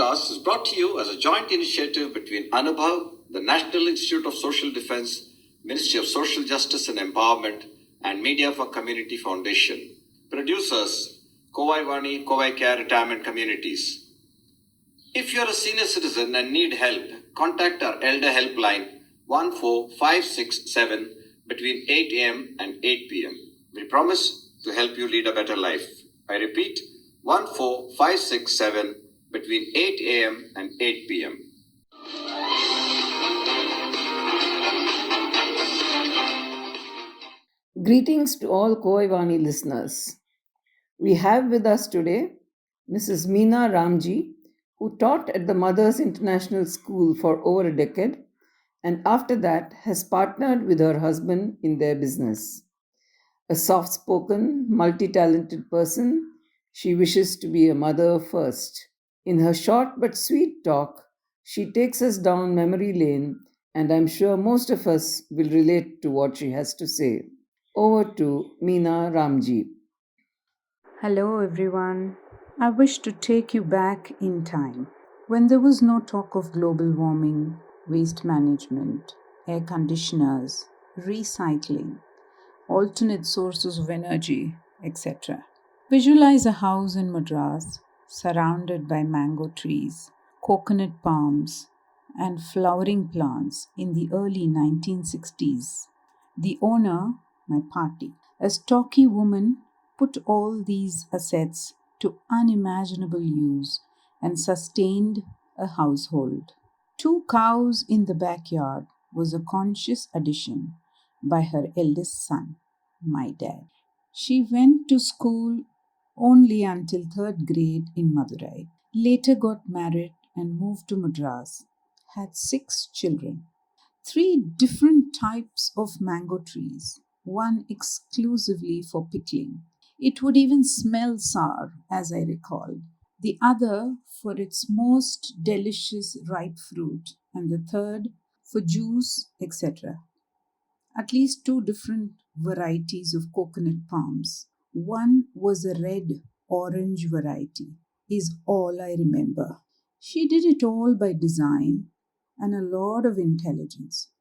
podcast is brought to you as a joint initiative between Anubhav, the National Institute of Social Defense, Ministry of Social Justice and Empowerment, and Media for Community Foundation. Producers, CovaiCare Retirement Communities. If you're a senior citizen and need help, contact our Elder Helpline 14567 between 8 a.m. and 8 p.m. We promise to help you lead a better life. I repeat, 14567 between 8 a.m. and 8 p.m. Greetings to all Koivani listeners. We have with us today Mrs. Meena Ramji, who taught at the Mothers International School for over a decade and after that has partnered with her husband in their business. A soft spoken, multi talented person, she wishes to be a mother first. In her short but sweet talk, she takes us down memory lane, and I'm sure most of us will relate to what she has to say. Over to Meena Ramji. Hello, everyone. I wish to take you back in time when there was no talk of global warming, waste management, air conditioners, recycling, alternate sources of energy, etc. Visualize a house in Madras surrounded by mango trees, coconut palms, and flowering plants in the early 1960s. The owner, my party, a stocky woman, put all these assets to unimaginable use and sustained a household. 2 cows in the backyard was a conscious addition by her eldest son, my dad. She went to school only until third grade in Madurai, later got married and moved to Madras, had 6 children. 3 different types of mango trees, one exclusively for pickling. It would even smell sour, as I recall. The other for its most delicious ripe fruit, and the third for juice, etc. At least 2 different varieties of coconut palms. One was a red orange variety, is all I remember. She did it all by design and a lot of intelligence.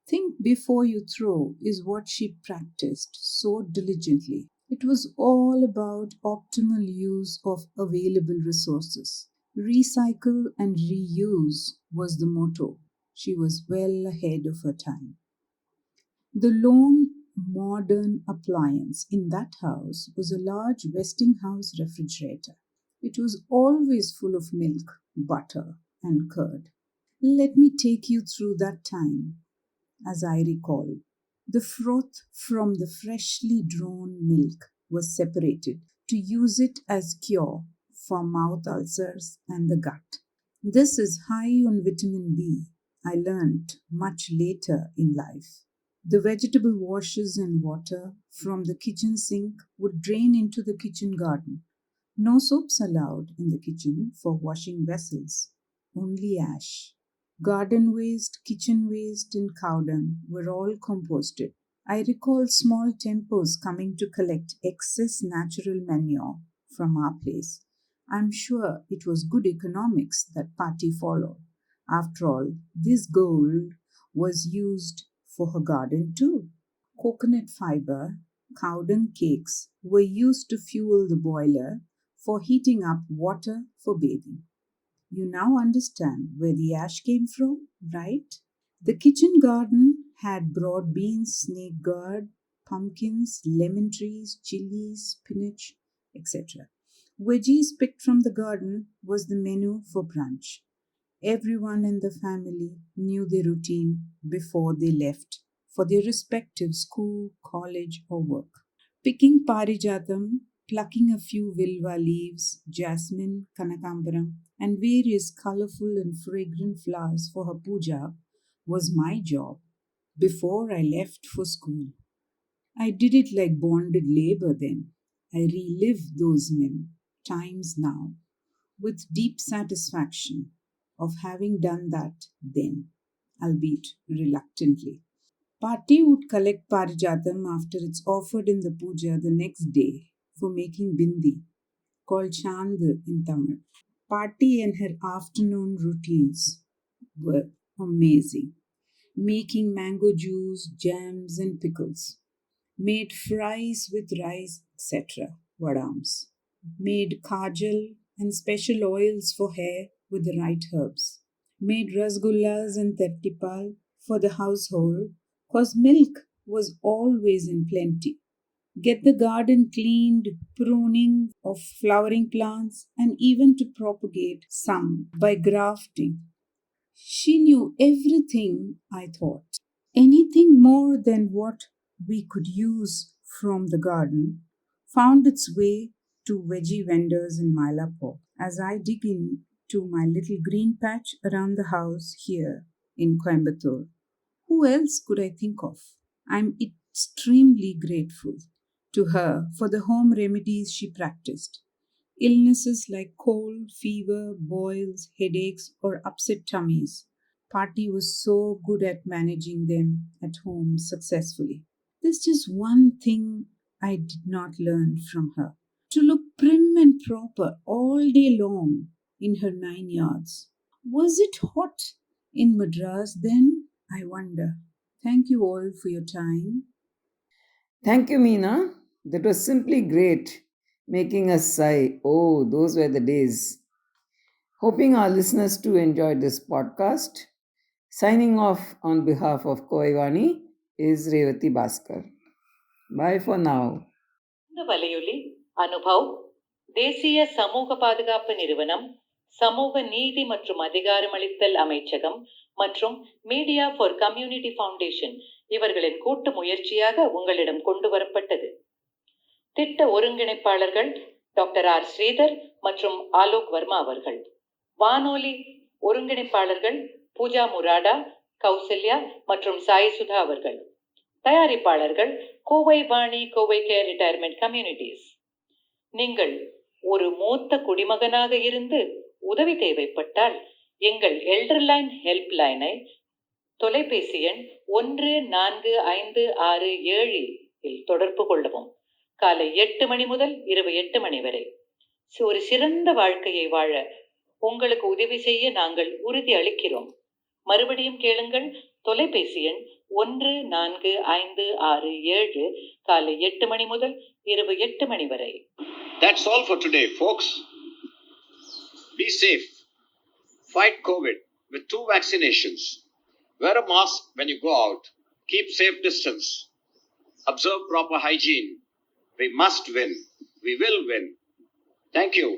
Think before you throw is what she practiced so diligently. It was all about optimal use of available resources. Recycle and reuse was the motto. She was well ahead of her time. The lone modern appliance in that house was a large Westinghouse refrigerator. It was always full of milk, butter, and curd. Let me take you through that time as I recall. The froth from the freshly drawn milk was separated to use it as cure for mouth ulcers and the gut. This is high on vitamin B, I learnt much later in life. The vegetable washes and water from the kitchen sink would drain into the kitchen garden. No soaps allowed in the kitchen for washing vessels, only ash. Garden waste, kitchen waste, and cow dung were all composted. I recall small tempos coming to collect excess natural manure from our place. I'm sure it was good economics that party followed. After all, this gold was used for her garden too. Coconut fiber, cow dung cakes were used to fuel the boiler for heating up water for bathing. You now understand where the ash came from, right? The kitchen garden had broad beans, snake gourd, pumpkins, lemon trees, chilies, spinach, etc. Veggies picked from the garden was the menu for brunch. Everyone in the family knew their routine before they left for their respective school, college, or work. Picking parijatam, plucking a few vilva leaves, jasmine, kanakambaram, and various colorful and fragrant flowers for her puja was my job before I left for school. I did it like bonded labor then. I relive those times now with deep satisfaction of having done that then, albeit reluctantly. Party would collect parijatam after it's offered in the puja the next day for making bindi, called chand in Tamil. Party and her afternoon routines were amazing. Making mango juice, jams, and pickles. Made fries with rice, etc. Vadams. Made kajal and special oils for hair with the right herbs. Made rasgullas and tertipal for the household, cause milk was always in plenty. Get the garden cleaned, pruning of flowering plants, and even to propagate some by grafting. She knew everything, I thought. Anything more than what we could use from the garden found its way to veggie vendors in Mylapore as I dig into my little green patch around the house here in Coimbatore. Who else could I think of? I'm extremely grateful to her for the home remedies she practiced. Illnesses like cold, fever, boils, headaches, or upset tummies. Party was so good at managing them at home successfully. There's just one thing I did not learn from her: to look prim and proper all day long in her 9 yards. Was it hot in Madras then? I wonder. Thank you all for your time. Thank you, Meena. That was simply great, making us sigh. Oh, those were the days. Hoping our listeners too enjoyed this podcast. Signing off on behalf of Koivani is Revati Bhaskar. Bye for now. இந்த வலையொலி அனுபவ் தேசிய சமூக பாதுகாப்பு நிறுவனம், சமூக நீதி மற்றும் அதிகாரமளித்தல் அமைச்சகம் மற்றும் மீடியா ஃபார் கம்யூனிட்டி ஃபவுண்டேஷன் இவர்களின் கூட்டு முயற்சியாக உங்களிடம் கொண்டு வரப்பட்டது. திட்ட ஒருங்கிணைப்பாளர்கள் டாக்டர் ஆர் ஸ்ரீதர் மற்றும் ஆலோக் வர்மா அவர்கள். வானொலி ஒருங்கிணைப்பாளர்கள் பூஜா முராடா, கௌசல்யா மற்றும் சாய் சுதா அவர்கள். தயாரிப்பாளர்கள் Kovai Vani, CovaiCare retirement communities. நீங்கள் ஒரு மூத்த குடிமகனாக இருந்து உதவி தேவைப்பட்டால் எங்கள் எல்டர்லைன் ஹெல்ப் லைனை தொலைபேசி எண் 145667 இல் தொடர்பு கொள்ளவும். காலை 8 மணி முதல் இரவு 8 மணி வரை. ஒரு சிறந்த வாழ்க்கையை வாழ உங்களுக்கு உதவி செய்ய நாங்கள் உறுதி அளிக்கிறோம். மறுபடியும் கேளுங்கள். தொலைபேசி எண் 145667 காலை 8 மணி முதல் இரவு 8 மணி வரை. That's all for today, folks. Be safe. Fight COVID with 2 vaccinations. Wear a mask when you go out. Keep safe distance. Observe proper hygiene. We must win. We will win. Thank you.